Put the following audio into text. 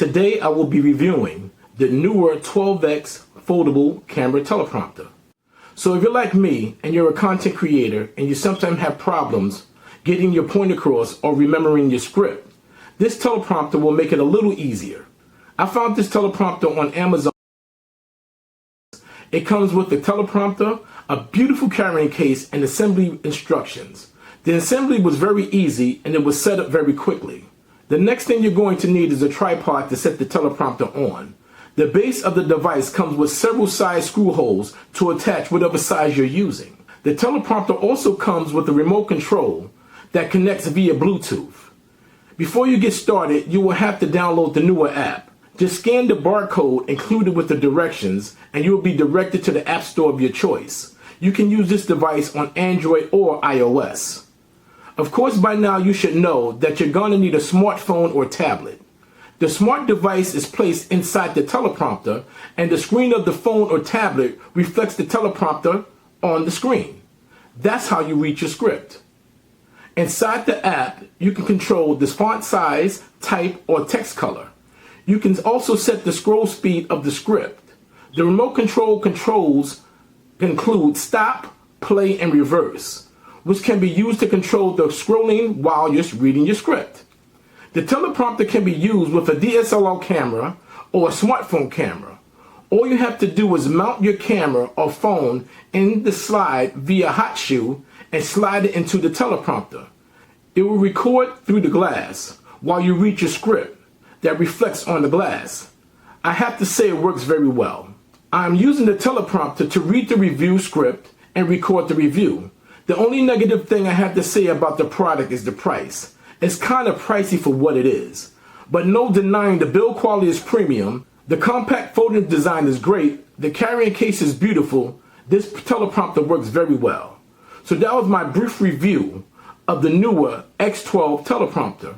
Today I will be reviewing the NEEWER X12 foldable camera teleprompter. So if you're like me and you're a content creator and you sometimes have problems getting your point across or remembering your script, this teleprompter will make it a little easier. I found this teleprompter on Amazon. It comes with the teleprompter, a beautiful carrying case, and assembly instructions. The assembly was very easy and it was set up very quickly. The next thing you're going to need is a tripod to set the teleprompter on. The base of the device comes with several size screw holes to attach whatever size you're using. The teleprompter also comes with a remote control that connects via Bluetooth. Before you get started, you will have to download the NEEWER app. Just scan the barcode included with the directions and you will be directed to the app store of your choice. You can use this device on Android or iOS. Of course, by now you should know that you're going to need a smartphone or tablet. The smart device is placed inside the teleprompter and the screen of the phone or tablet reflects the teleprompter on the screen. That's how you read your script. Inside the app, you can control the font size, type, or text color. You can also set the scroll speed of the script. The remote control controls include stop, play, and reverse, which can be used to control the scrolling while you're reading your script. The teleprompter can be used with a DSLR camera or a smartphone camera. All you have to do is mount your camera or phone in the slide via hot shoe and slide it into the teleprompter. It will record through the glass while you read your script that reflects on the glass. I have to say it works very well. I'm using the teleprompter to read the review script and record the review. The only negative thing I have to say about the product is the price. It's kind of pricey for what it is, but no denying the build quality is premium. The compact folding design is great. The carrying case is beautiful. This teleprompter works very well. So that was my brief review of the NEEWER X12 teleprompter.